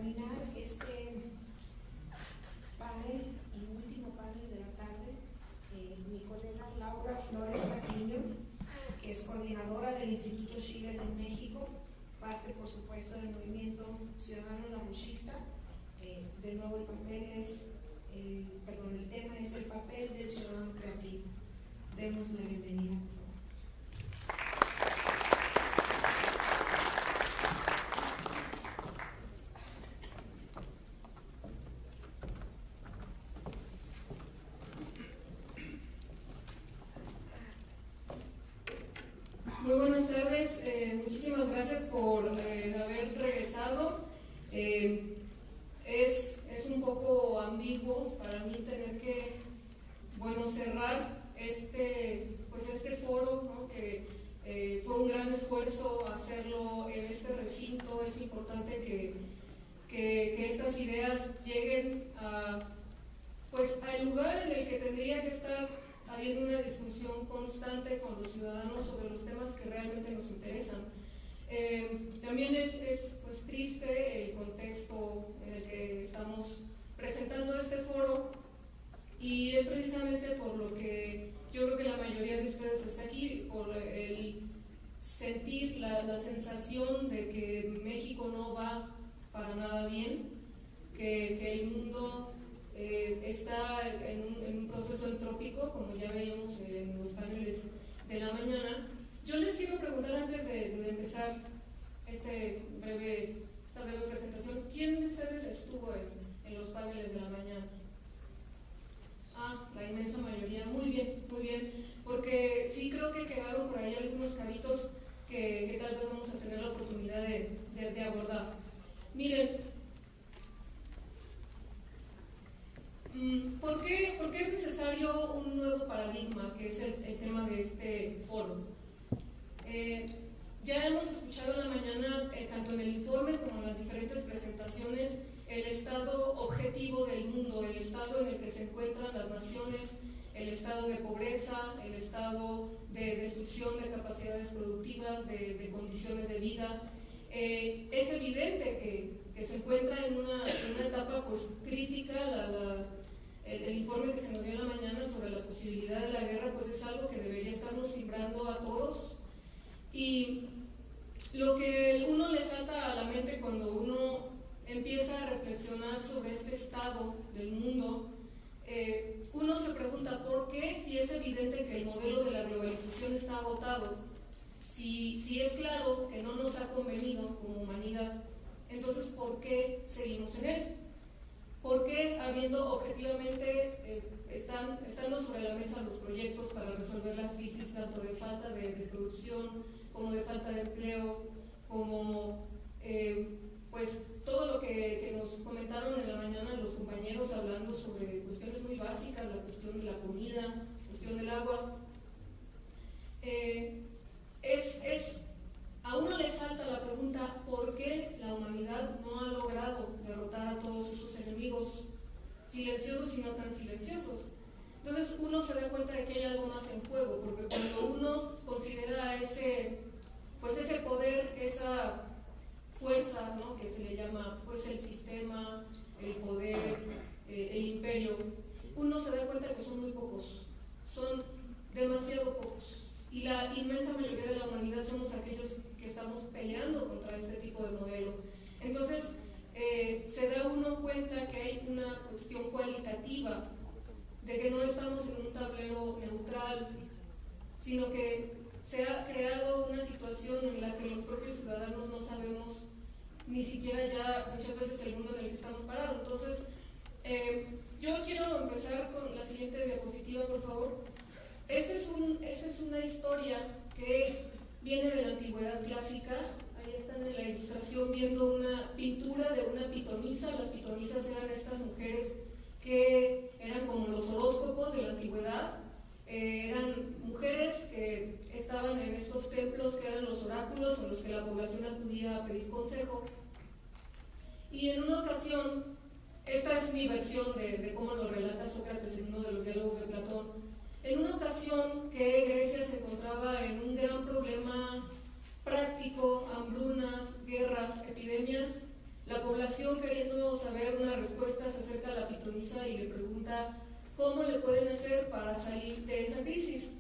terminar este panel y último panel de la tarde, mi colega Laura Flores Patiño, que es coordinadora del Instituto Schiller en México, parte por supuesto del movimiento ciudadano larouchista. De nuevo el tema es el papel del ciudadano creativo. Demos la bienvenida, por favor. Muy buenas tardes, muchísimas gracias por haber regresado. Es un poco ambiguo para mí tener que, cerrar este foro, ¿no? Que fue un gran esfuerzo hacerlo en este recinto. Es importante que estas ideas lleguen al lugar en el que tendría que estar habiendo una discusión constante con los ciudadanos sobre los temas que realmente nos interesan. También es triste el contexto en el que estamos presentando este foro, y es precisamente por lo que yo creo que la mayoría de ustedes está aquí, por el sentir la sensación de que México no va para nada bien, que el mundo está en un proceso entrópico, como ya veíamos en los paneles de la mañana. Yo les quiero preguntar, antes de empezar esta breve presentación, ¿quién de ustedes estuvo en los paneles de la mañana? La inmensa mayoría. Muy bien, porque sí creo que quedaron por ahí algunos cabitos que tal vez vamos a tener la oportunidad de abordar. Miren, ¿por qué es necesario un nuevo paradigma, que es el tema de este foro? Ya hemos escuchado en la mañana, tanto en el informe como en las diferentes presentaciones, el estado objetivo del mundo, el estado en el que se encuentran las naciones, el estado de pobreza, el estado de destrucción de capacidades productivas, de condiciones de vida. Es evidente que se encuentra en una etapa crítica. El informe que se nos dio en la mañana sobre la posibilidad de la guerra es algo que debería estarnos cimbrando a todos. Y lo que uno le salta a la mente cuando uno empieza a reflexionar sobre este estado del mundo, uno se pregunta por qué, si es evidente que el modelo de la globalización está agotado, si es claro que no nos ha convenido como humanidad, entonces ¿por qué seguimos en él? ¿Por qué, habiendo objetivamente estando sobre la mesa los proyectos para resolver las crisis tanto de falta de producción como de falta de empleo, como todo lo que nos comentaron en la mañana los compañeros hablando sobre cuestiones muy básicas, la cuestión de la comida, la cuestión del agua? A uno le salta la pregunta, ¿por qué la humanidad no ha logrado derrotar a todos esos enemigos silenciosos y no tan silenciosos? Entonces uno se da cuenta de que hay algo más en juego, porque cuando uno considera ese poder, esa fuerza, ¿no?, que se le llama el sistema, el poder, el imperio, uno se da cuenta que son muy pocos, son demasiado pocos, y la inmensa mayoría de la humanidad somos aquellos que estamos peleando contra este tipo de modelo. Entonces se da uno cuenta que hay una cuestión cualitativa, de que no estamos en un tablero neutral, sino que se ha creado una situación en la que los propios ciudadanos no sabemos ni siquiera ya muchas veces el mundo en el que estamos parados. Entonces, yo quiero empezar con la siguiente diapositiva, por favor. Esta es una historia que viene de la antigüedad clásica. Ahí están en la ilustración viendo una pintura de una pitonisa. Las pitonisas eran estas mujeres que eran como los horóscopos de la antigüedad. Eran mujeres que estaban en estos templos que eran los oráculos en los que la población acudía a pedir consejo. Y en una ocasión, esta es mi versión de cómo lo relata Sócrates en uno de los diálogos de Platón, en una ocasión que Grecia se encontraba en un gran problema práctico, hambrunas, guerras, epidemias, La población, queriendo saber una respuesta, se acerca a la pitonisa y le pregunta cómo le pueden hacer para salir de esa crisis.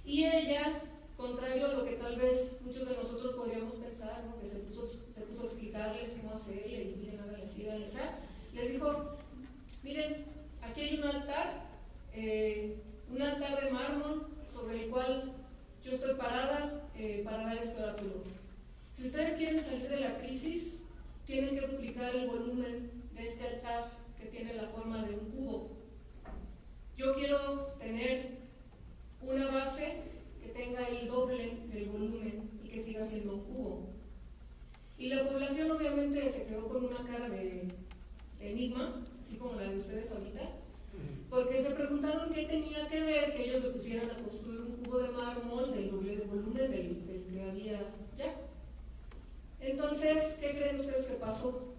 Y ella, contrario a lo que tal vez muchos de nosotros podríamos pensar, ¿no?, que se puso a explicarles cómo hacerle y miren, háganle así, háganle así, les dijo: miren, aquí hay un altar de mármol sobre el cual yo estoy parada para dar este oráculo. Si ustedes quieren salir de la crisis, tienen que duplicar el volumen de este altar que tiene la forma de un cubo. Yo quiero tener una base que tenga el doble del volumen y que siga siendo un cubo. Y la población obviamente se quedó con una cara de enigma, así como la de ustedes ahorita, porque se preguntaron qué tenía que ver que ellos se pusieran a construir un cubo de mármol del doble de volumen del que había ya. Entonces, ¿qué creen ustedes que pasó?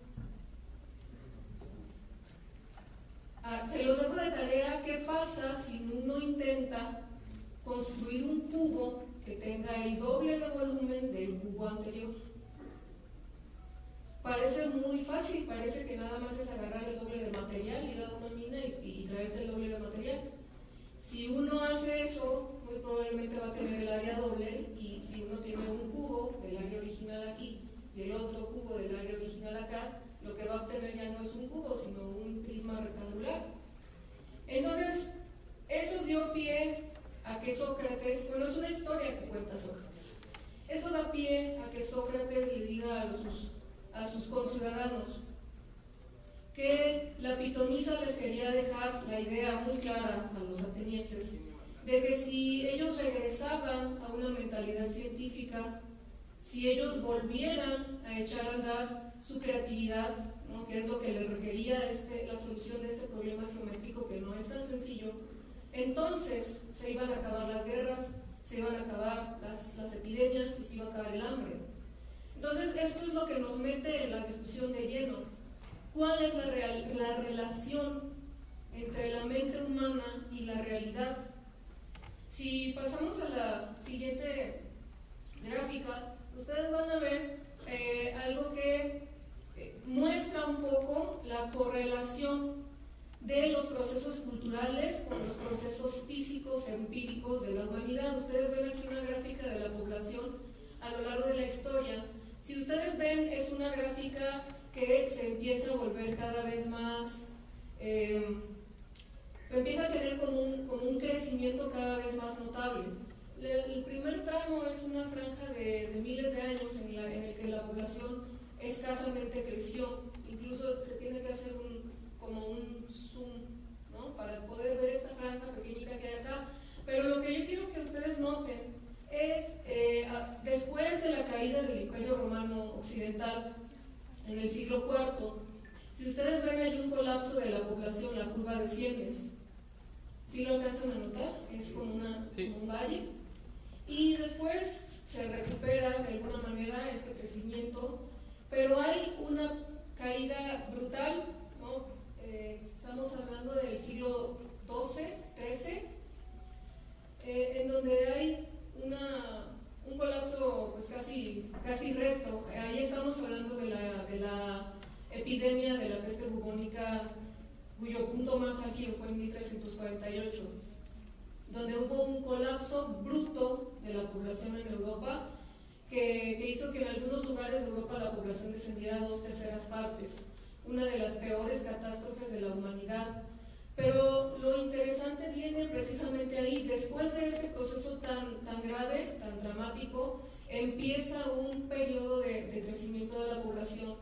Se los dejo de tarea. ¿Qué pasa si uno intenta construir un cubo que tenga el doble de volumen del cubo anterior? Parece muy fácil, parece que nada más es agarrar el doble de material, ir a una mina y traerte el doble de material. Si uno hace eso, muy probablemente va a tener el área doble, y si uno tiene un cubo del área original aquí y el otro cubo del área original acá, lo que va a obtener ya no es un cubo, sino un prisma rectangular. Entonces, eso dio pie a que Sócrates, bueno, es una historia que cuenta Sócrates, eso da pie a que Sócrates le diga a sus conciudadanos que la pitonisa les quería dejar la idea muy clara a los atenienses de que si ellos regresaban a una mentalidad científica, si ellos volvieran a echar a andar su creatividad, ¿no?, que es lo que le requería la solución de este problema geométrico que no es tan sencillo, entonces se iban a acabar las guerras, se iban a acabar las epidemias y se iba a acabar el hambre. Entonces, esto es lo que nos mete en la discusión de lleno. ¿Cuál es la relación entre la mente humana y la realidad? Si pasamos a la siguiente gráfica, ustedes van a ver algo que muestra un poco la correlación de los procesos culturales con los procesos físicos, empíricos de la humanidad. Ustedes ven aquí una gráfica de la población a lo largo de la historia. Si ustedes ven, es una gráfica que se empieza a volver cada vez más, empieza a tener como un crecimiento cada vez más notable. El primer tramo es una franja de miles de años en el que la población escasamente creció. Incluso se tiene que hacer como un zoom, ¿no?, para poder ver esta franja pequeñita que hay acá. Pero lo que yo quiero que ustedes noten es, después de la caída del Imperio Romano Occidental en el siglo IV, si ustedes ven, hay un colapso de la población, la curva desciende. ¿Sí lo alcanzan a notar? Es como un valle. Y después se recupera de alguna manera este crecimiento, pero hay una caída brutal, ¿no? Estamos hablando del siglo XII, XIII, en donde hay un colapso pues casi recto. Ahí estamos hablando de la epidemia de la peste bubónica, cuyo punto más álgido fue en 1348, donde hubo un colapso bruto de la población en Europa que hizo que en algunos lugares de Europa la población descendiera a 2/3 partes, una de las peores catástrofes de la humanidad. Pero lo interesante viene precisamente ahí. Después de este proceso tan grave, tan dramático, empieza un periodo de crecimiento de la población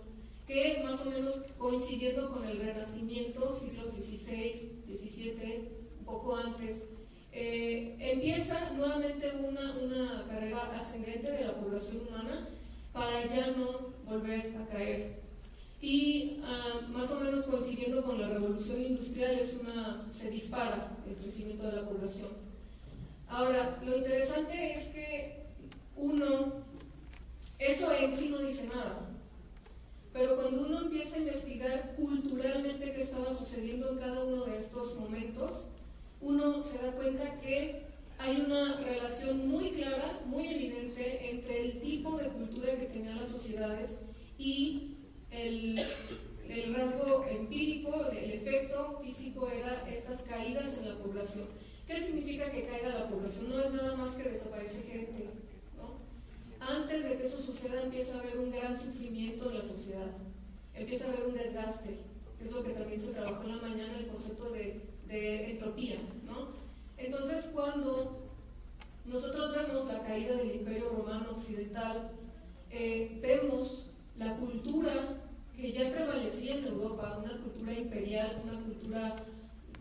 que, más o menos coincidiendo con el Renacimiento, siglos XVI, XVII, un poco antes, empieza nuevamente una carrera ascendente de la población humana para ya no volver a caer. Y más o menos coincidiendo con la revolución industrial se dispara el crecimiento de la población. Ahora, lo interesante es que eso en sí no dice nada, pero cuando uno empieza a investigar culturalmente qué estaba sucediendo en cada uno de estos momentos, uno se da cuenta que hay una relación muy clara, muy evidente entre el tipo de cultura que tenían las sociedades y el rasgo empírico, el efecto físico era estas caídas en la población. ¿Qué significa que caiga la población? No es nada más que desaparece gente, ¿no? Antes de que eso suceda empieza a haber un gran sufrimiento en la sociedad, empieza a haber un desgaste, que es lo que también se trabajó en la mañana, el concepto de entropía, ¿no? Entonces, cuando nosotros vemos la caída del Imperio Romano Occidental, vemos la cultura que ya prevalecía en Europa, una cultura imperial, una cultura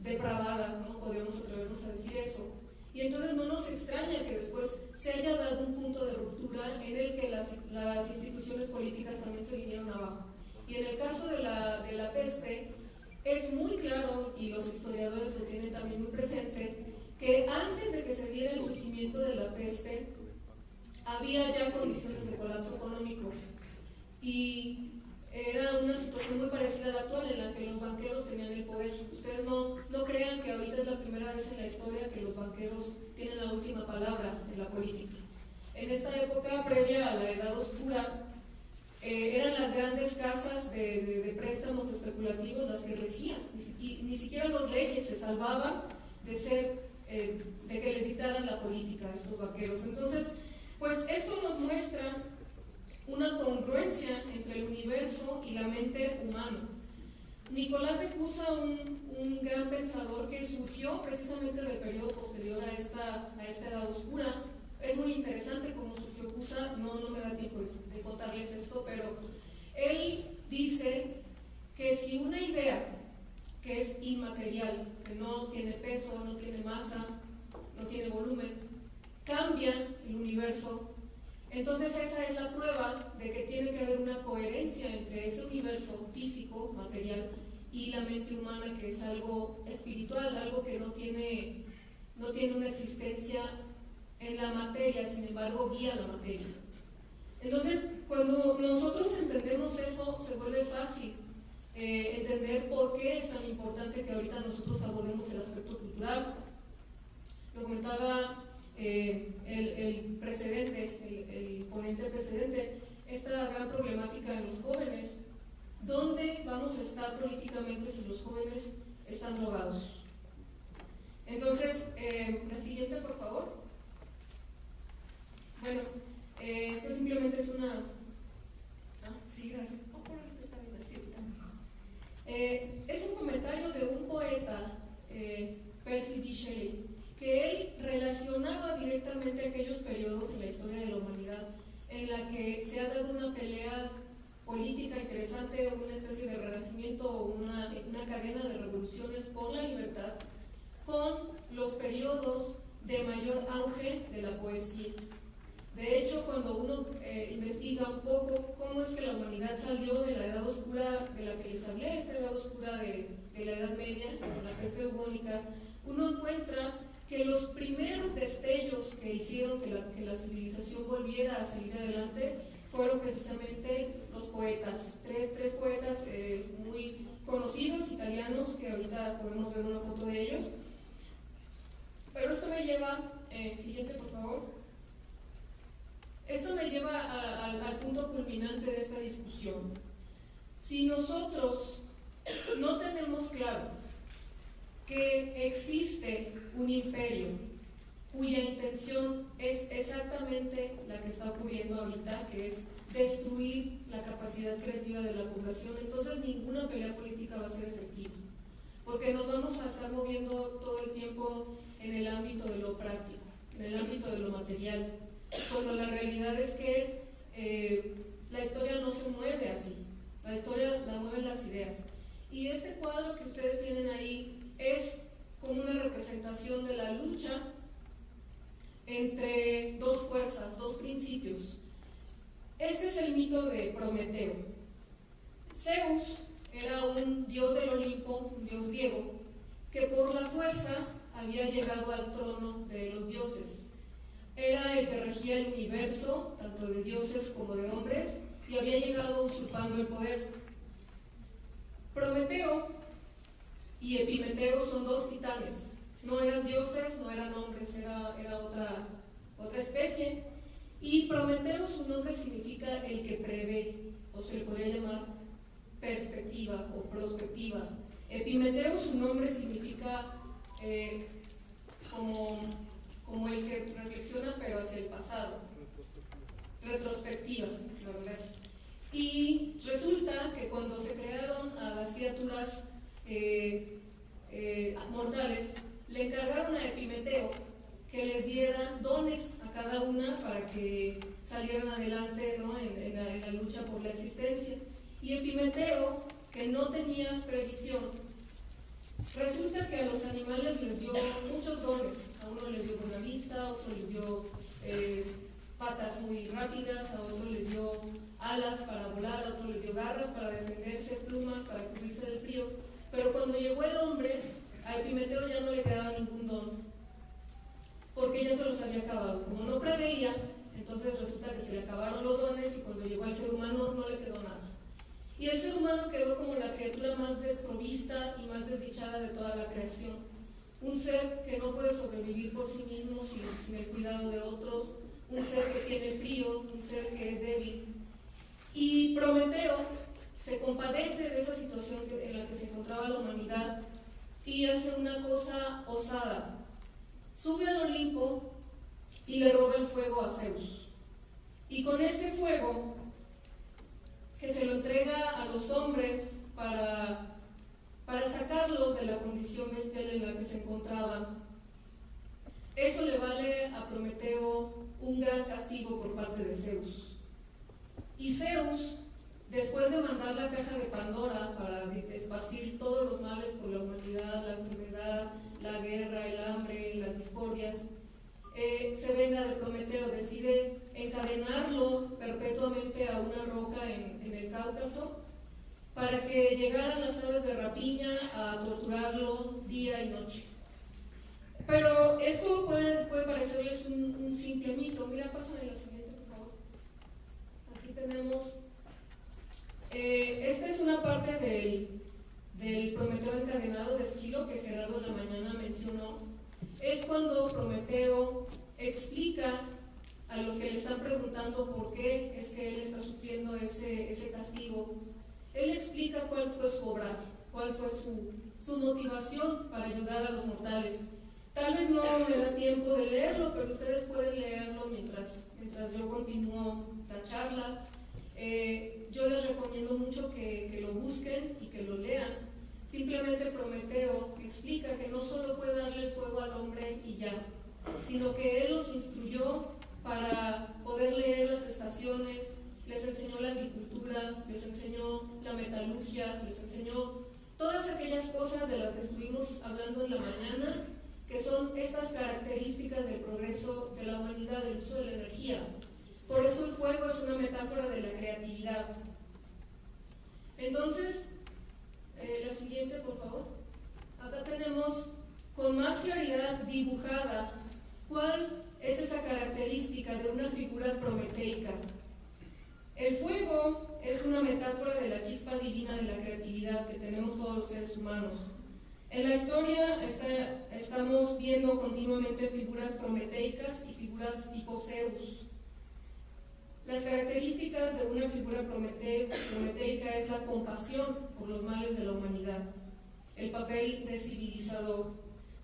depravada, ¿no? Podríamos atrevernos a decir eso. Y entonces no nos extraña que después se haya dado un punto de ruptura en el que las instituciones políticas también se vinieron abajo. Y en el caso de la peste, es muy claro, y los historiadores lo tienen también muy presente, que antes de que se diera el surgimiento de la peste, había ya condiciones de colapso económico. Y era una situación muy parecida a la actual, en la que los banqueros tenían el poder. Ustedes no crean que ahorita es la primera vez en la historia que los banqueros tienen la última palabra en la política. En esta época previa a la Edad Oscura, eran las grandes casas de préstamos especulativos las que regían, y ni siquiera los reyes se salvaban de que les dictaran la política a estos banqueros. Entonces, pues esto nos muestra una congruencia entre el universo y la mente humana. Nicolás de Cusa, un gran pensador que surgió precisamente del periodo posterior a esta Edad Oscura. Es muy interesante cómo surgió Cusa, no me da tiempo de contarles esto, pero él dice que si una idea que es inmaterial, que no tiene peso, no tiene masa, no tiene volumen, cambia el universo, entonces esa es la prueba de que tiene que haber una coherencia entre ese universo físico, material, y la mente humana, que es algo espiritual, algo que no tiene una existencia en la materia, sin embargo guía la materia. Entonces, cuando nosotros entendemos eso, se vuelve fácil entender por qué es tan importante que ahorita nosotros abordemos el aspecto cultural. Lo comentaba el precedente, el ponente precedente, esta gran problemática de los jóvenes. ¿Dónde vamos a estar políticamente si los jóvenes están drogados? Entonces, la siguiente, por favor. Bueno, esta simplemente es una... sí, gracias. Es un comentario de un poeta, Percy B. Shelley, que él relacionaba directamente aquellos periodos en la historia de la humanidad en la que se ha dado una pelea política interesante, una especie de renacimiento o una cadena de revoluciones por la libertad, con los periodos de mayor auge de la poesía. De hecho, cuando uno investiga un poco cómo es que la humanidad salió de la Edad Oscura de la que les hablé, esta Edad Oscura de la Edad Media, con la peste bubónica, uno encuentra que los primeros destellos que hicieron que la civilización volviera a salir adelante fueron precisamente los poetas, tres poetas muy conocidos, italianos, que ahorita podemos ver una foto de ellos. Pero esto me lleva, siguiente por favor, esto me lleva al punto culminante de esta discusión. Si nosotros no tenemos claro que existe un imperio cuya intención es exactamente la que está ocurriendo ahorita, que es destruir la capacidad creativa de la población, entonces ninguna pelea política va a ser efectiva, porque nos vamos a estar moviendo todo el tiempo en el ámbito de lo práctico, en el ámbito de lo material, cuando la realidad es que la historia no se mueve así, la historia la mueven las ideas. Y este cuadro que ustedes tienen ahí es como una representación de la lucha entre dos fuerzas, dos principios. Este es el mito de Prometeo. Zeus era un dios del Olimpo, un dios griego, que por la fuerza había llegado al trono de los dioses. Era el que regía el universo, tanto de dioses como de hombres, y había llegado usurpando el poder. Prometeo y Epimeteo son dos titanes. No eran dioses, no eran hombres, era otra especie. Y Prometeo, su nombre significa el que prevé, o se le podría llamar perspectiva o prospectiva. Epimeteo, su nombre significa como el que reflexiona pero hacia el pasado, retrospectiva, ¿verdad? Y resulta que cuando se crearon a las criaturas mortales, le encargaron a Epimeteo que les diera dones a cada una para que salieran adelante, ¿no? en la lucha por la existencia. Y Epimeteo, que no tenía previsión, resulta que a los animales les dio muchos dones. A uno les dio buena vista, a otro les dio patas muy rápidas, a otro les dio alas para volar, a otro les dio garras para defenderse, plumas para cubrirse del frío. Pero cuando llegó el hombre, a Epimeteo ya no le quedaba ningún don, porque ya se los había acabado. Como no preveía, entonces resulta que se le acabaron los dones y cuando llegó el ser humano no le quedó nada. Y el ser humano quedó como la criatura más desprovista y más desdichada de toda la creación. Un ser que no puede sobrevivir por sí mismo sin el cuidado de otros, un ser que tiene frío, un ser que es débil. Y Prometeo se compadece de esa situación en la que se encontraba la humanidad y hace una cosa osada. Sube al Olimpo y le roba el fuego a Zeus. Y con ese fuego, que se lo entrega a los hombres para sacarlos de la condición bestial en la que se encontraban, eso le vale a Prometeo un gran castigo por parte de Zeus. Y Zeus, después de mandar la caja de Pandora para esparcir todos los males por la humanidad, la enfermedad, la guerra, el hambre, las discordias, se venga de Prometeo, decide encadenarlo perpetuamente a una roca en el Cáucaso para que llegaran las aves de rapiña a torturarlo día y noche. Pero esto puede parecerles un simple mito. Mira, pásame la siguiente, por favor. Aquí tenemos, esta es una parte del Prometeo encadenado de Esquilo que Gerardo en la mañana mencionó. Es cuando Prometeo explica a los que le están preguntando por qué es que él está sufriendo ese castigo. Él explica cuál fue su obra, cuál fue su motivación para ayudar a los mortales. Tal vez no me da tiempo de leerlo, pero ustedes pueden leerlo mientras yo continúo la charla. Yo les recomiendo mucho que lo busquen y que lo lean. Simplemente Prometeo explica que no solo fue darle el fuego al hombre y ya, sino que él los instruyó para poder leer las estaciones, les enseñó la agricultura, les enseñó la metalurgia, les enseñó todas aquellas cosas de las que estuvimos hablando en la mañana, que son estas características del progreso de la humanidad, del uso de la energía. Por eso el fuego es una metáfora de la creatividad. Entonces, la siguiente, por favor. Acá tenemos con más claridad dibujada cuál es esa característica de una figura prometeica. El fuego es una metáfora de la chispa divina de la creatividad que tenemos todos los seres humanos. En la historia estamos viendo continuamente figuras prometeicas y figuras tipo Zeus. Las características de una figura prometeica es la compasión por los males de la humanidad, el papel de civilizador,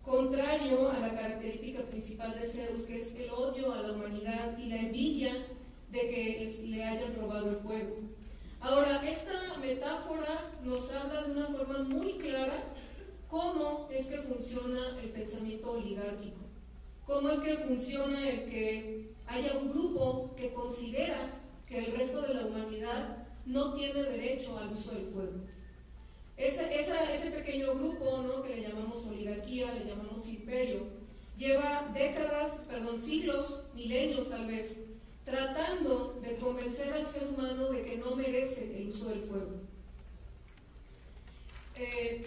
contrario a la característica principal de Zeus, que es el odio a la humanidad y la envidia de que le hayan robado el fuego. Ahora, esta metáfora nos habla de una forma muy clara cómo es que funciona el pensamiento oligárquico, cómo es que funciona el que haya un grupo que considera que el resto de la humanidad no tiene derecho al uso del fuego. Ese pequeño grupo, ¿no?, que le llamamos oligarquía, le llamamos imperio, lleva siglos, milenios tal vez, tratando de convencer al ser humano de que no merece el uso del fuego.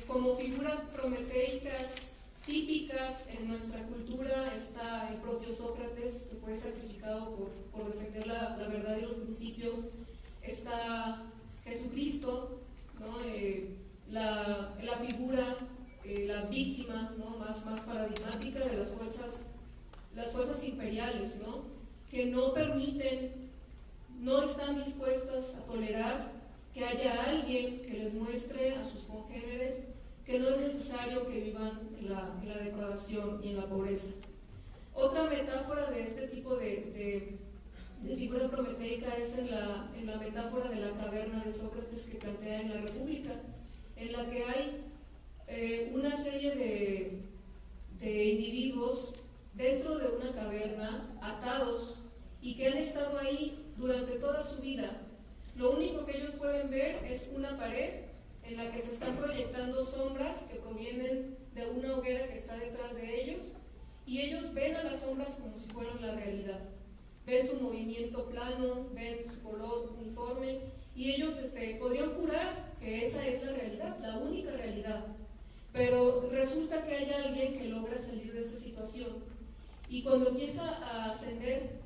Como figuras prometeicas típicas en nuestra cultura está el propio Sócrates, que fue sacrificado por defender la verdad y los principios. Está Jesucristo, ¿no? La figura, la víctima, ¿no?, más paradigmática de las fuerzas imperiales, ¿no?, que no permiten, no están dispuestas a tolerar que haya alguien que les necesario que vivan en la depravación y en la pobreza. Otra metáfora de este tipo de figura prometeica es en la metáfora de la caverna de Sócrates que plantea en la República, en la que hay una serie de individuos dentro de una caverna, atados, y que han estado ahí durante toda su vida. Lo único que ellos pueden ver es una pared en la que se están proyectando sombras que provienen de una hoguera que está detrás de ellos, y ellos ven a las sombras como si fueran la realidad. Ven su movimiento plano, ven su color uniforme, y ellos podrían jurar que esa es la realidad, la única realidad. Pero resulta que hay alguien que logra salir de esa situación, y cuando empieza a ascender,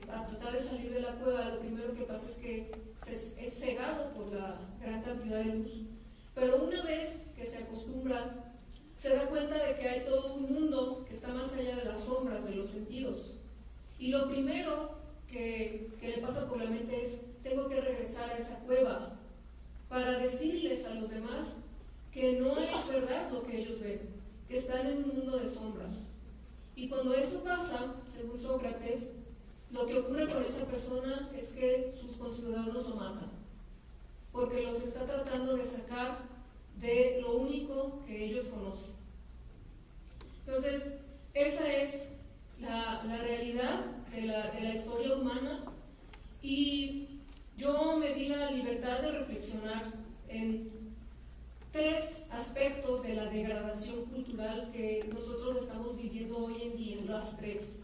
a tratar de salir de la cueva, lo primero que pasa es que es cegado por la gran cantidad de luz. Pero una vez que se acostumbra, se da cuenta de que hay todo un mundo que está más allá de las sombras, de los sentidos. Y lo primero que le pasa por la mente es: tengo que regresar a esa cueva para decirles a los demás que no es verdad lo que ellos ven, que están en un mundo de sombras. Y cuando eso pasa, según Sócrates, lo que ocurre con esa persona es que sus conciudadanos lo matan, porque los está tratando de sacar de lo único que ellos conocen. Entonces, esa es la realidad de la historia humana, y yo me di la libertad de reflexionar en 3 aspectos de la degradación cultural que nosotros estamos viviendo hoy en día, las 3.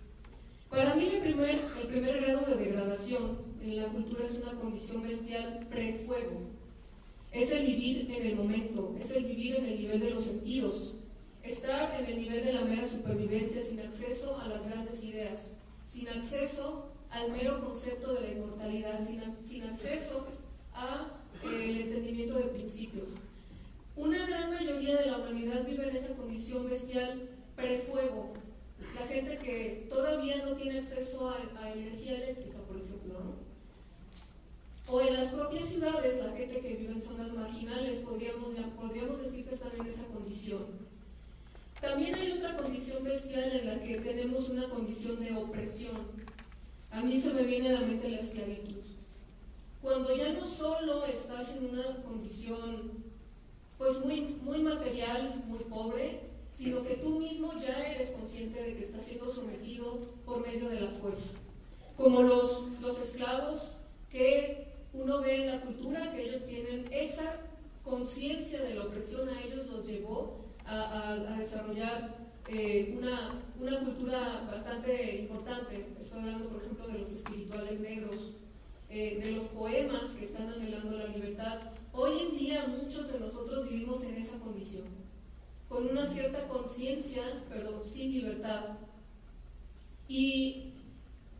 Para mí el primer grado de degradación en la cultura es una condición bestial prefuego. Es el vivir en el momento, es el vivir en el nivel de los sentidos, estar en el nivel de la mera supervivencia, sin acceso a las grandes ideas, sin acceso al mero concepto de la inmortalidad, sin acceso al entendimiento de principios. Una gran mayoría de la humanidad vive en esa condición bestial prefuego. La gente que todavía no tiene acceso a energía eléctrica, por ejemplo, ¿no? O en las propias ciudades, la gente que vive en zonas marginales, podríamos decir que están en esa condición. También hay otra condición bestial en la que tenemos una condición de opresión. A mí se me viene a la mente la esclavitud. Cuando ya no solo estás en una condición pues muy material, muy pobre, sino que tú mismo ya eres consciente de que estás siendo sometido por medio de la fuerza. Como los esclavos que uno ve en la cultura, que ellos tienen esa conciencia de la opresión, a ellos los llevó a desarrollar una cultura bastante importante. Estoy hablando, por ejemplo, de los espirituales negros, de los poemas que están anhelando la libertad. Hoy en día muchos de nosotros vivimos en esa condición, con una cierta conciencia, pero sin libertad. Y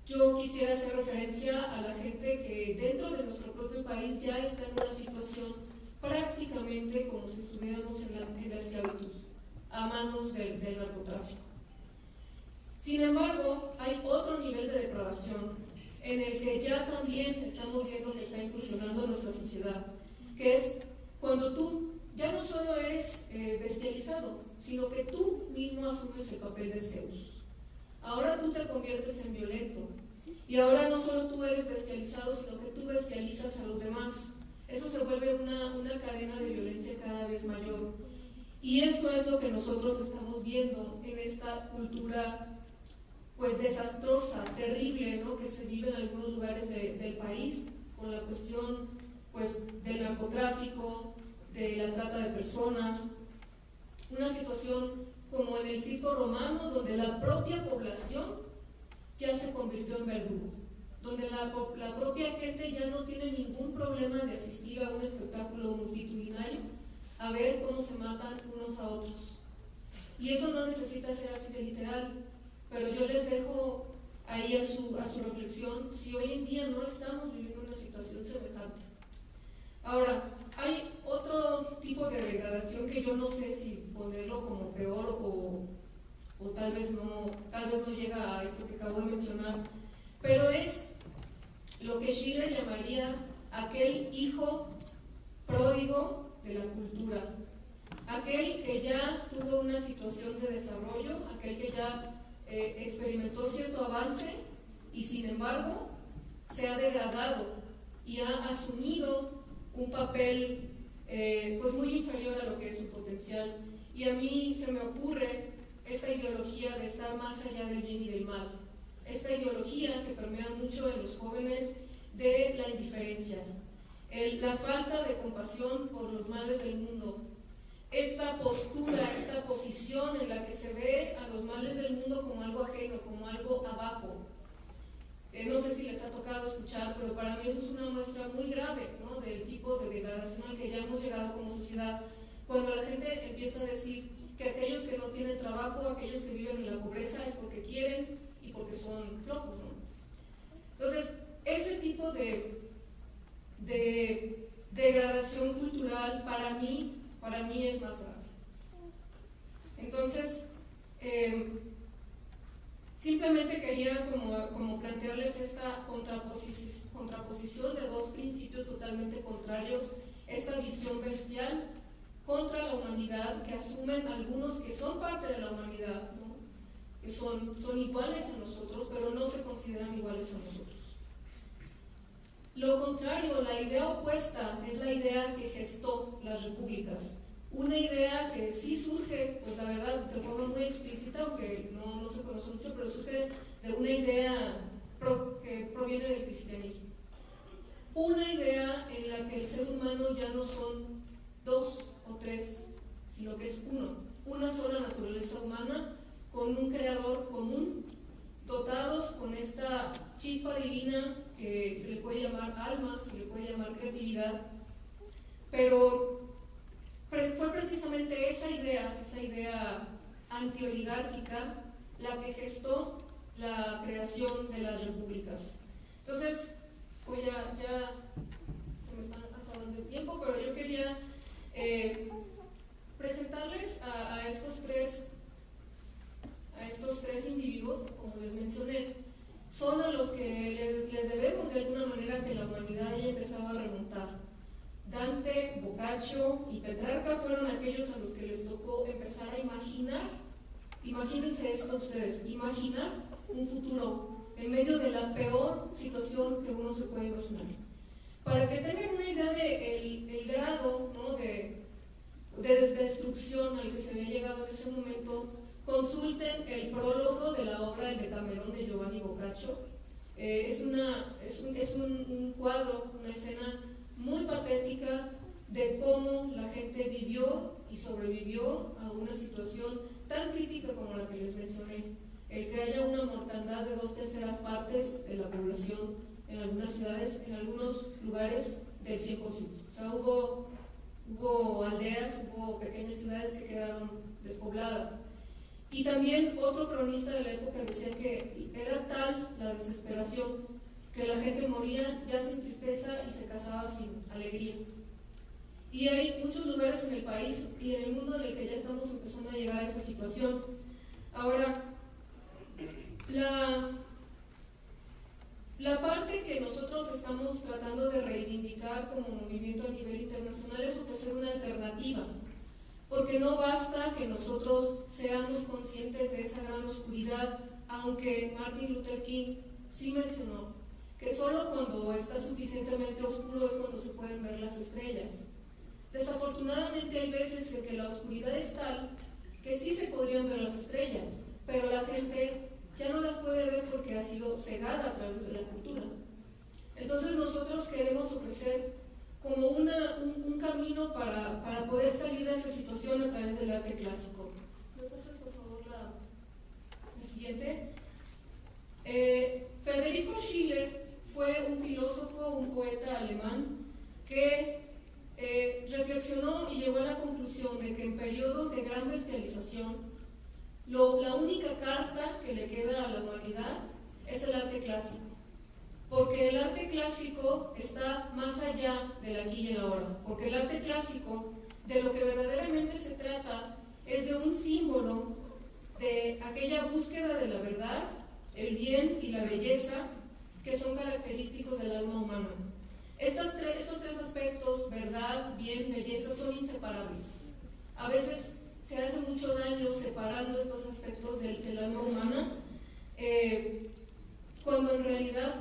yo quisiera hacer referencia a la gente que dentro de nuestro propio país ya está en una situación prácticamente como si estuviéramos en la esclavitud, a manos del narcotráfico. Sin embargo, hay otro nivel de depravación en el que ya también estamos viendo que está incursionando nuestra sociedad, que es cuando tú ya no solo eres bestializado, sino que tú mismo asumes el papel de Zeus. Ahora tú te conviertes en violento, y ahora no solo tú eres bestializado, sino que tú bestializas a los demás. Eso se vuelve una cadena de violencia cada vez mayor, y eso es lo que nosotros estamos viendo en esta cultura pues desastrosa, terrible, ¿no?, que se vive en algunos lugares del país, con la cuestión pues del narcotráfico, de la trata de personas, una situación como en el circo romano, donde la propia población ya se convirtió en verdugo, donde la propia gente ya no tiene ningún problema de asistir a un espectáculo multitudinario a ver cómo se matan unos a otros. Y eso no necesita ser así de literal, pero yo les dejo ahí a su reflexión si hoy en día no estamos viviendo una situación semejante. Ahora, hay otro tipo de degradación que yo no sé si ponerlo como peor o tal vez no llega a esto que acabo de mencionar, pero es lo que Schiller llamaría aquel hijo pródigo de la cultura, aquel que ya tuvo una situación de desarrollo, aquel que ya experimentó cierto avance y sin embargo se ha degradado y ha asumido un papel pues muy inferior a lo que es su potencial. Y a mí se me ocurre esta ideología de estar más allá del bien y del mal, esta ideología que permea mucho en los jóvenes de la indiferencia, la falta de compasión por los males del mundo, esta postura, esta posición en la que se ve a los males del mundo como algo ajeno, como algo abajo. No sé si les ha tocado escuchar, pero para mí eso es una muestra muy grave, ¿no?, del tipo de degradación al que ya hemos llegado como sociedad, cuando la gente empieza a decir que aquellos que no tienen trabajo, aquellos que viven en la pobreza, es porque quieren y porque son flojos, ¿no? Entonces, ese tipo de degradación cultural para mí es más grave. Entonces, simplemente quería como plantearles esta contraposición de dos principios totalmente contrarios, esta visión bestial contra la humanidad que asumen algunos que son parte de la humanidad, ¿no?, que son iguales a nosotros, pero no se consideran iguales a nosotros. Lo contrario, la idea opuesta, es la idea que gestó las repúblicas. Una idea que sí surge, pues la verdad, de forma muy explícita, aunque no se conoce mucho, pero surge de una idea que proviene del cristianismo. Una idea en la que el ser humano ya no son dos o tres, sino que es uno, una sola naturaleza humana, con un creador común, dotados con esta chispa divina que se le puede llamar alma, se le puede llamar creatividad, pero fue precisamente esa idea antioligárquica la que gestó la creación de las repúblicas. Entonces, pues ya se me está acabando el tiempo, pero yo quería presentarles a estos tres individuos, como les mencioné, son a los que les debemos de alguna manera que la humanidad haya empezado a remontar. Dante, Boccaccio y Petrarca fueron aquellos a los que les tocó empezar a imaginar, imagínense esto ustedes, imaginar un futuro en medio de la peor situación que uno se puede imaginar. Para que tengan una idea del grado, ¿no?, de destrucción al que se había llegado en ese momento, consulten el prólogo de la obra El Decamerón de Giovanni Boccaccio. Es un cuadro, una escena muy patética de cómo la gente vivió y sobrevivió a una situación tan crítica como la que les mencioné, el que haya una mortandad de 2/3 partes de la población en algunas ciudades, en algunos lugares del 100%. O sea, hubo aldeas, hubo pequeñas ciudades que quedaron despobladas. Y también otro cronista de la época decía que era tal la desesperación que la gente moría ya sin tristeza y se casaba sin alegría. Y hay muchos lugares en el país y en el mundo en el que ya estamos empezando a llegar a esa situación. Ahora, la parte que nosotros estamos tratando de reivindicar como movimiento a nivel internacional es ofrecer una alternativa, porque no basta que nosotros seamos conscientes de esa gran oscuridad, aunque Martin Luther King sí mencionó que solo cuando está suficientemente oscuro es cuando se pueden ver las estrellas. Desafortunadamente hay veces en que la oscuridad es tal que sí se podrían ver las estrellas, pero la gente ya no las puede ver porque ha sido cegada a través de la cultura. Entonces nosotros queremos ofrecer como un camino para poder salir de esa situación a través del arte clásico. ¿Me pasas por favor la siguiente? Federico Schiller fue un filósofo, un poeta alemán que reflexionó y llegó a la conclusión de que en periodos de gran bestialización la única carta que le queda a la humanidad es el arte clásico, porque el arte clásico está más allá del aquí y el ahora, porque el arte clásico de lo que verdaderamente se trata es de un símbolo de aquella búsqueda de la verdad, el bien y la belleza que son característicos del alma humana. Estos tres aspectos, verdad, bien, belleza, son inseparables. a veces se hace mucho daño separando estos aspectos del alma humana, cuando en realidad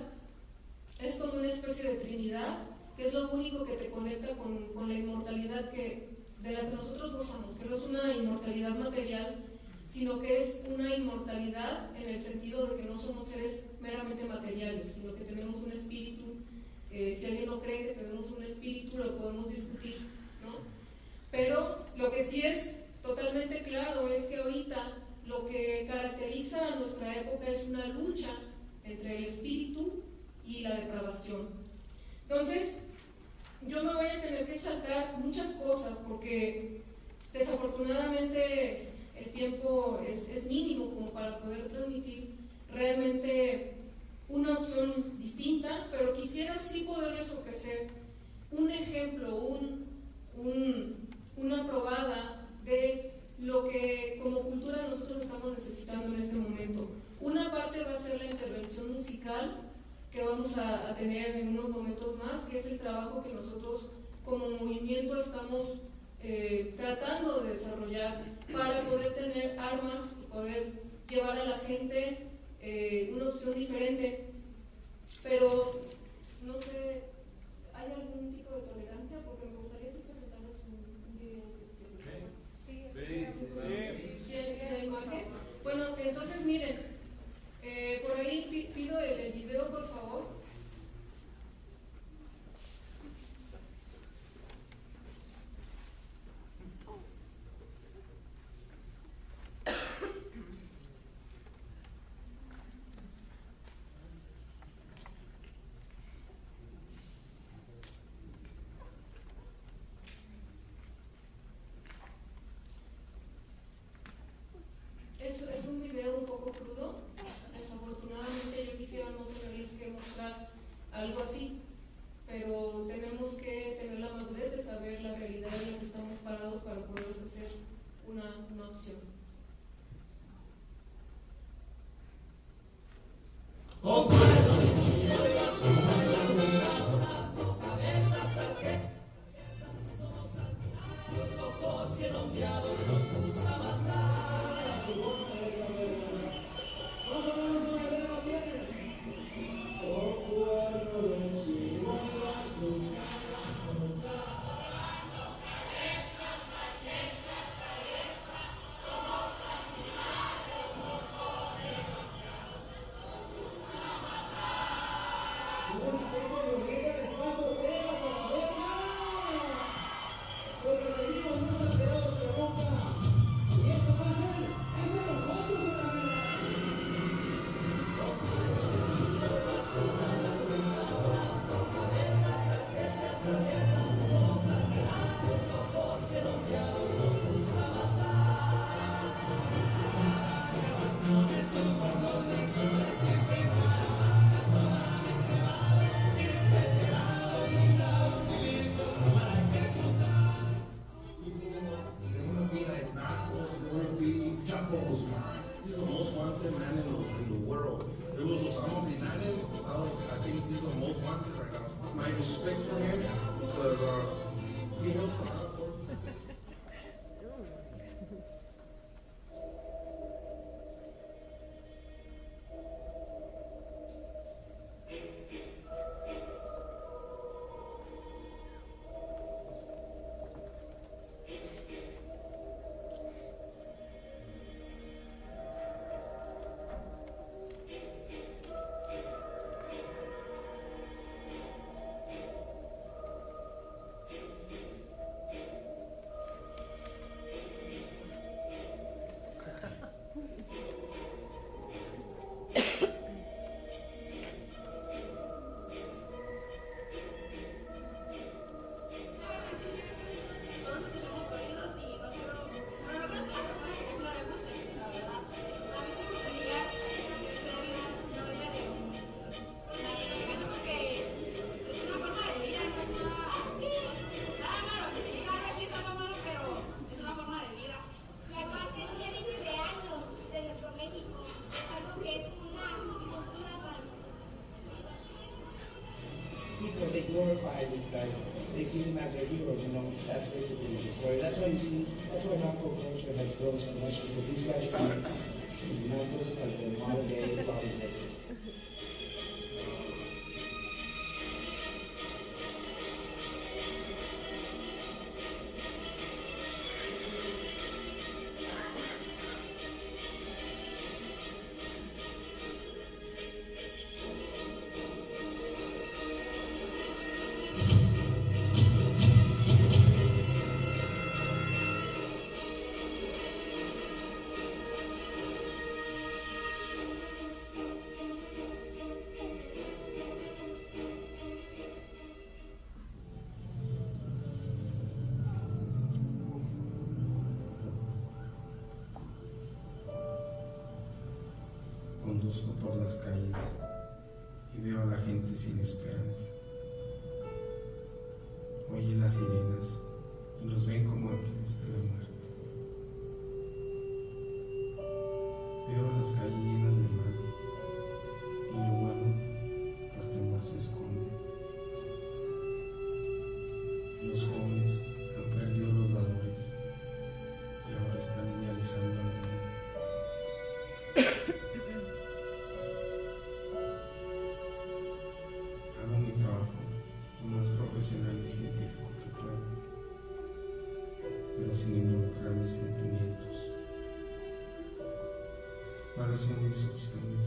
es como una especie de trinidad, que es lo único que te conecta con la inmortalidad de la que nosotros gozamos, que no es una inmortalidad material, sino que es una inmortalidad en el sentido de que no somos seres meramente materiales, sino que tenemos un espíritu. Si alguien no cree que tenemos un espíritu, lo podemos discutir, ¿no? Pero lo que sí es totalmente claro es que ahorita lo que caracteriza a nuestra época es una lucha entre el espíritu y la depravación. Entonces, yo me voy a tener que saltar muchas cosas porque desafortunadamente el tiempo es mínimo como para poder transmitir realmente una opción distinta, pero quisiera sí poderles ofrecer un ejemplo, una probada de lo que como cultura nosotros estamos necesitando en este momento. Una parte va a ser la intervención musical que vamos a tener en unos momentos más, que es el trabajo que nosotros como movimiento estamos tratando de desarrollar para poder tener armas, poder llevar a la gente una opción diferente. Pero no sé, ¿hay algún tipo de tolerancia? Porque me gustaría sí presentarles un video. ¿Sí hay imagen? Bueno, entonces miren, por ahí pido el video, por favor. Es un video un poco crudo. Desafortunadamente yo quisiera no tenerles que mostrar algo así, pero tenemos que tener la madurez de saber la realidad en la que estamos parados para poder ofrecer una opción. Y esto they see them as their heroes, you know. That's basically the story. That's why you see, that's why narco culture has grown so much, because these guys see narcos as the modern day Hollywood. Conduzco por las calles y veo a la gente sin esperanza. Oye las sirenas y los ven como ángeles de la muerte. Veo las calles llenas de mal y lo bueno por temor se esconde. Los jóvenes han perdido los valores y ahora están idealizando al mundo. Profesional y científico que pueda, pero sin involucrar mis sentimientos. ¿Cuáles son mis opciones?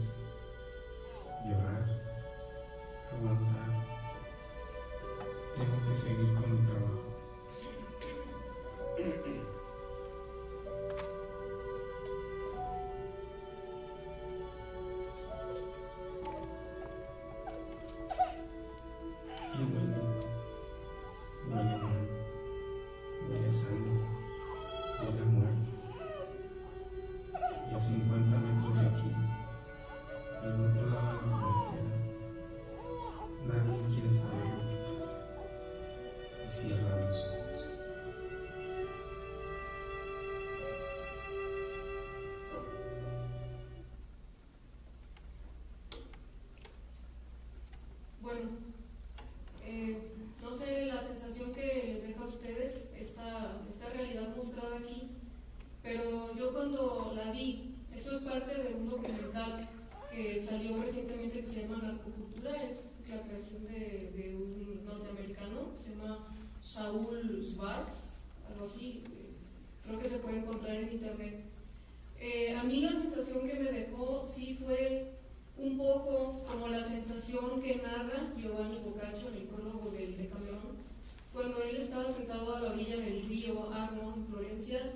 Llorar, aguantar. Tengo que seguir con el trabajo. Bueno, no sé la sensación que les deja a ustedes esta realidad mostrada aquí, pero yo cuando la vi, esto es parte de un documental que salió recientemente que se llama Narcocultura, es la creación de un norteamericano, se llama Shaul Schwartz, algo así, creo que se puede encontrar en internet. A mí la sensación que me dejó sí fue un poco como la sensación que narra Giovanni Boccaccio en el prólogo del Decamerón, cuando él estaba sentado a la orilla del río Arno en Florencia,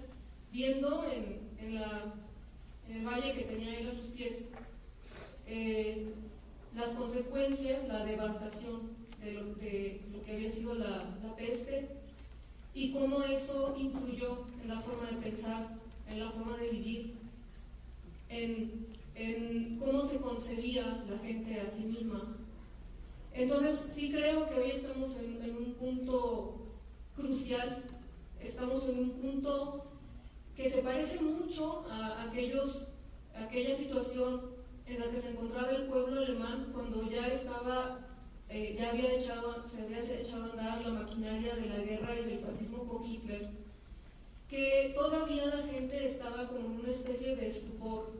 viendo en el valle que tenía él a sus pies las consecuencias, la devastación de lo que había sido la peste y cómo eso influyó en la forma de pensar, en la forma de vivir, en cómo se concebía la gente a sí misma. Entonces sí creo que hoy estamos en un punto crucial, estamos en un punto que se parece mucho a aquella situación en la que se encontraba el pueblo alemán cuando ya se había echado a andar la maquinaria de la guerra y del fascismo con Hitler, que todavía la gente estaba como en una especie de estupor.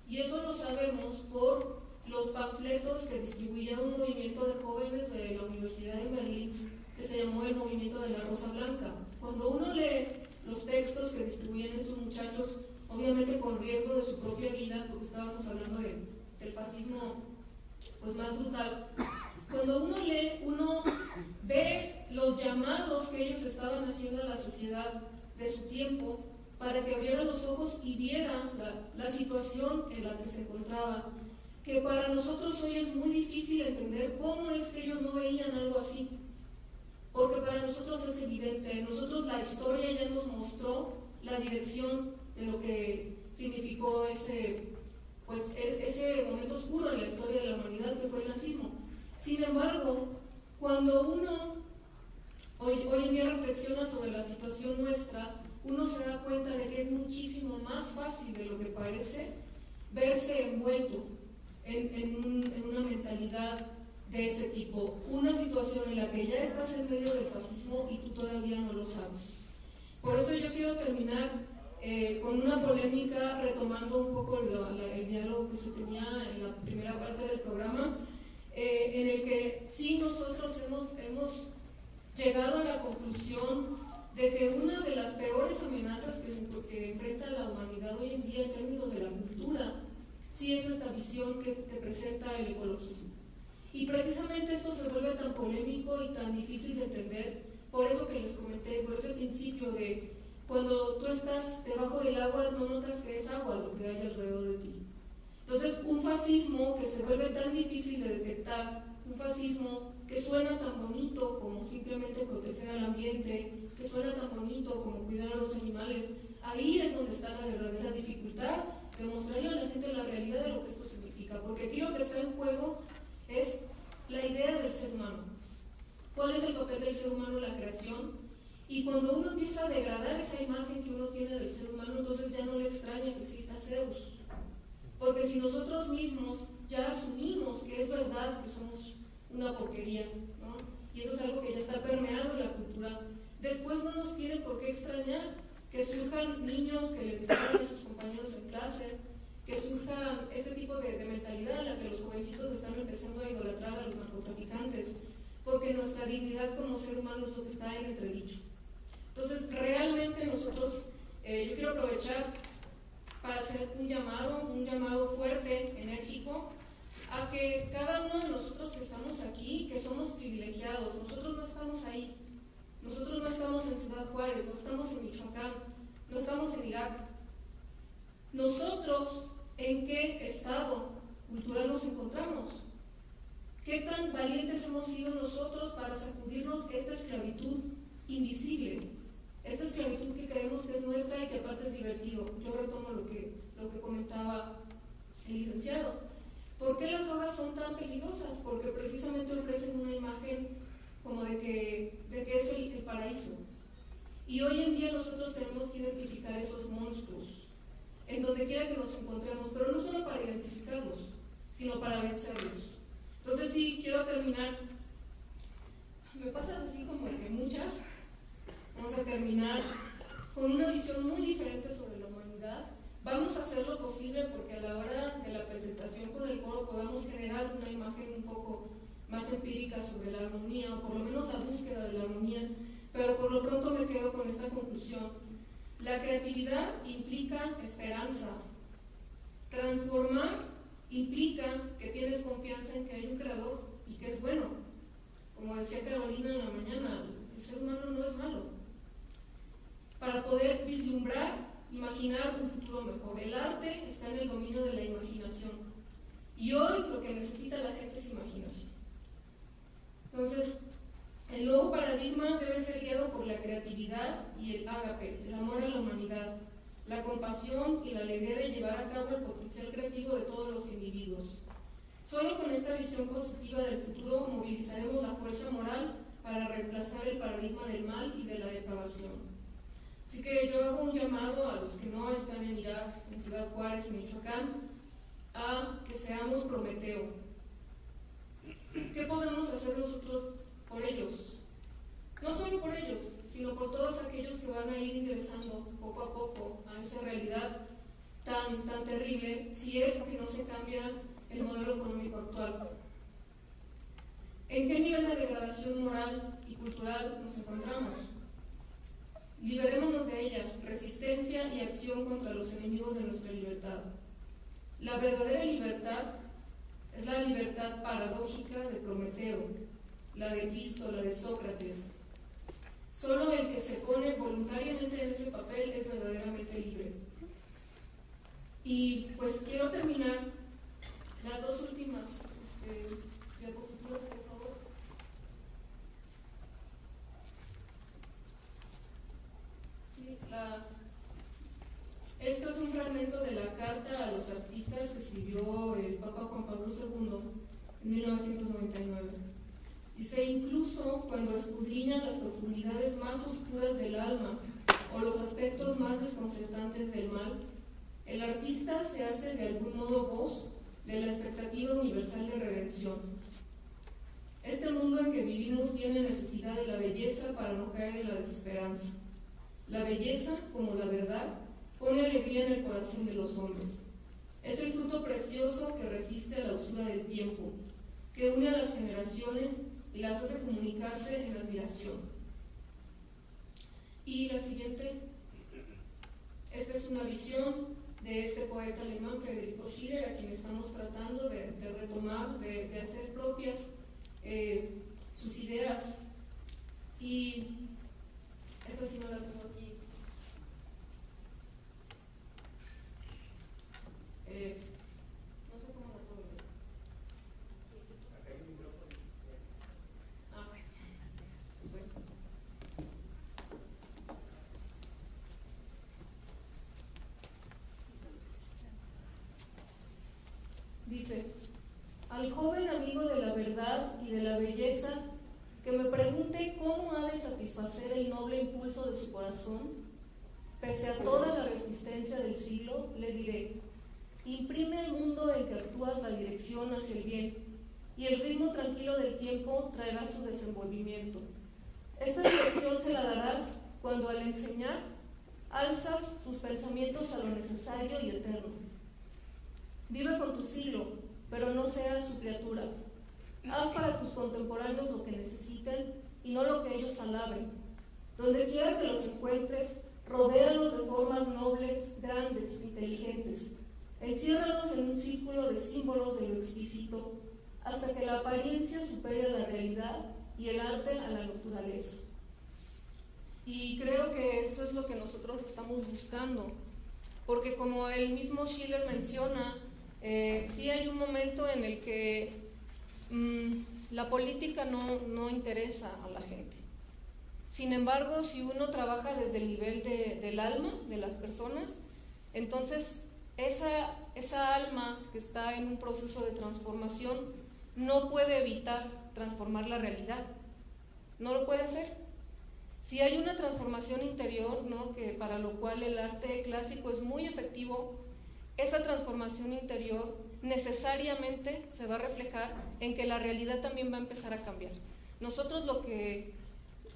Y eso lo sabemos por los panfletos que distribuía un movimiento de jóvenes de la Universidad de Berlín que se llamó el Movimiento de la Rosa Blanca. Cuando uno lee los textos que distribuían estos muchachos, obviamente con riesgo de su propia vida, porque estábamos hablando del fascismo pues más brutal, cuando uno lee, uno ve los llamados que ellos estaban haciendo a la sociedad de su tiempo para que abriera los ojos y viera la situación en la que se encontraba, que para nosotros hoy es muy difícil entender cómo es que ellos no veían algo así, porque para nosotros es evidente, nosotros la historia ya nos mostró la dirección de lo que significó ese momento oscuro en la historia de la humanidad que fue el nazismo. Sin embargo, cuando uno hoy en día reflexiona sobre la situación nuestra, uno se da cuenta de que es muchísimo más fácil de lo que parece verse envuelto en una mentalidad de ese tipo, una situación en la que ya estás en medio del fascismo y tú todavía no lo sabes. Por eso yo quiero terminar con una polémica, retomando un poco el diálogo que se tenía en la primera parte del programa, en el que sí nosotros hemos llegado a la conclusión de que una de las peores amenazas que enfrenta la humanidad hoy en día en términos de la cultura, sí es esta visión que te presenta el ecologismo. Y precisamente esto se vuelve tan polémico y tan difícil de entender, por eso que les comenté, por ese principio de cuando tú estás debajo del agua no notas que es agua lo que hay alrededor de ti. Entonces, un fascismo que se vuelve tan difícil de detectar, un fascismo que suena tan bonito como simplemente proteger al ambiente, que suena tan bonito como cuidar a los animales, ahí es donde está la verdadera dificultad de mostrarle a la gente la realidad de lo que esto significa, porque aquí lo que está en juego es la idea del ser humano. ¿Cuál es el papel del ser humano en la creación? Y cuando uno empieza a degradar esa imagen que uno tiene del ser humano, entonces ya no le extraña que exista Zeus. Porque si nosotros mismos ya asumimos que es verdad que somos una porquería, ¿no? Y eso es algo que ya está permeado en la cultura, después no nos tiene por qué extrañar que surjan niños que les disparen a sus compañeros en clase, que surja este tipo de mentalidad en la que los jovencitos están empezando a idolatrar a los narcotraficantes, porque nuestra dignidad como ser humano es lo que está en entredicho. Entonces, realmente nosotros, yo quiero aprovechar para hacer un llamado fuerte, enérgico, a que cada uno de nosotros que estamos aquí, que somos privilegiados, nosotros no estamos ahí, nosotros no estamos en Ciudad Juárez, no estamos en Michoacán, no estamos en Irak. Nosotros, ¿en qué estado cultural nos encontramos? ¿Qué tan valientes hemos sido nosotros para sacudirnos esta esclavitud invisible? Esta esclavitud que creemos que es nuestra y que aparte es divertido. Yo retomo lo que comentaba el licenciado. ¿Por qué las drogas son tan peligrosas? Porque precisamente ofrecen una imagen como de que es el paraíso. Y hoy en día nosotros tenemos que identificar esos monstruos en donde quiera que nos encontremos, pero no solo para identificarlos, sino para vencerlos. Entonces sí, quiero terminar. Me pasa así como que muchas. Vamos a terminar con una visión muy diferente sobre la humanidad. Vamos a hacer lo posible porque a la hora de la presentación con el coro podamos generar una imagen un poco más empírica sobre la armonía, o por lo menos la búsqueda de la armonía, pero por lo pronto me quedo con esta conclusión. La creatividad implica esperanza. Transformar implica que tienes confianza en que hay un creador y que es bueno. Como decía Carolina en la mañana, el ser humano no es malo. Para poder vislumbrar, imaginar un futuro mejor. El arte está en el dominio de la imaginación. Y hoy lo que necesita la gente es imaginación. Entonces, el nuevo paradigma debe ser guiado por la creatividad y el ágape, el amor a la humanidad, la compasión y la alegría de llevar a cabo el potencial creativo de todos los individuos. Solo con esta visión positiva del futuro movilizaremos la fuerza moral para reemplazar el paradigma del mal y de la depravación. Así que yo hago un llamado a los que no están en Irak, en Ciudad Juárez, en Michoacán, a que seamos Prometeo. ¿Qué podemos hacer nosotros por ellos? No solo por ellos, sino por todos aquellos que van a ir ingresando poco a poco a esa realidad tan terrible, si es que no se cambia el modelo económico actual. ¿En qué nivel de degradación moral y cultural nos encontramos? Liberémonos de ella, resistencia y acción contra los enemigos de nuestra libertad. La verdadera libertad es la libertad paradójica de Prometeo, la de Cristo, la de Sócrates. Solo el que se pone voluntariamente en ese papel es verdaderamente libre. Y pues quiero terminar las dos últimas diapositivas, por favor. Sí, esto es un fragmento de la carta a los artistas que escribió el Papa Juan Pablo II en 1999. Dice: incluso cuando escudriñan las profundidades más oscuras del alma o los aspectos más desconcertantes del mal, el artista se hace de algún modo voz de la expectativa universal de redención. Este mundo en que vivimos tiene necesidad de la belleza para no caer en la desesperanza. La belleza, como la verdad, pone alegría en el corazón de los hombres. Es el fruto precioso que resiste a la usura del tiempo, que une a las generaciones y las hace comunicarse en admiración. Y la siguiente, esta es una visión de este poeta alemán, Friedrich Schiller, a quien estamos tratando de retomar, de hacer propias sus ideas. Y esta sí no la tengo aquí. No sé cómo la puedo ver. Acá hay un micrófono. Ah, bueno. Dice: al joven amigo de la verdad y de la belleza, que me pregunte cómo ha de satisfacer el noble impulso de su corazón, pese a toda la resistencia del siglo, le diré: imprime al mundo en que actúas la dirección hacia el bien, y el ritmo tranquilo del tiempo traerá su desenvolvimiento. Esta dirección se la darás cuando al enseñar alzas tus pensamientos a lo necesario y eterno. Vive con tu siglo, pero no seas su criatura. Haz para tus contemporáneos lo que necesiten y no lo que ellos alaben. Donde quiera que los encuentres, rodéalos de formas nobles, grandes, inteligentes. Enciérralos en un círculo de símbolos de lo exquisito, hasta que la apariencia supere a la realidad y el arte a la naturaleza. Y creo que esto es lo que nosotros estamos buscando, porque como el mismo Schiller menciona, sí hay un momento en el que la política no interesa a la gente. Sin embargo, si uno trabaja desde el nivel del alma de las personas, entonces esa alma que está en un proceso de transformación no puede evitar transformar la realidad. No lo puede hacer. Si hay una transformación interior, ¿no?, que para lo cual el arte clásico es muy efectivo, esa transformación interior necesariamente se va a reflejar en que la realidad también va a empezar a cambiar. Nosotros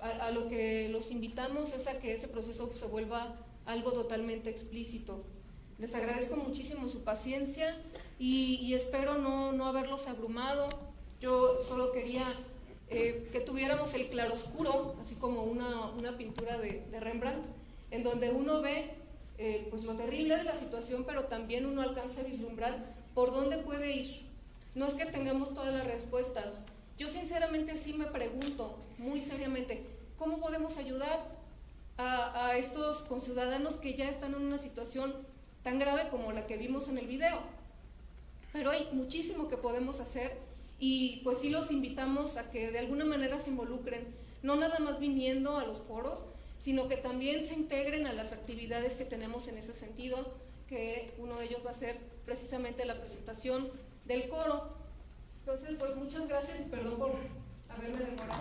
a lo que los invitamos es a que ese proceso se vuelva algo totalmente explícito. Les agradezco muchísimo su paciencia y espero no haberlos abrumado. Yo solo quería que tuviéramos el claroscuro, así como una pintura de Rembrandt, en donde uno ve pues lo terrible de la situación, pero también uno alcanza a vislumbrar por dónde puede ir. No es que tengamos todas las respuestas. Yo sinceramente sí me pregunto, muy seriamente, ¿cómo podemos ayudar a estos conciudadanos que ya están en una situación tan grave como la que vimos en el video? Pero hay muchísimo que podemos hacer y pues sí los invitamos a que de alguna manera se involucren, no nada más viniendo a los foros, sino que también se integren a las actividades que tenemos en ese sentido, que uno de ellos va a ser precisamente la presentación del coro. Entonces, pues muchas gracias y perdón por haberme demorado.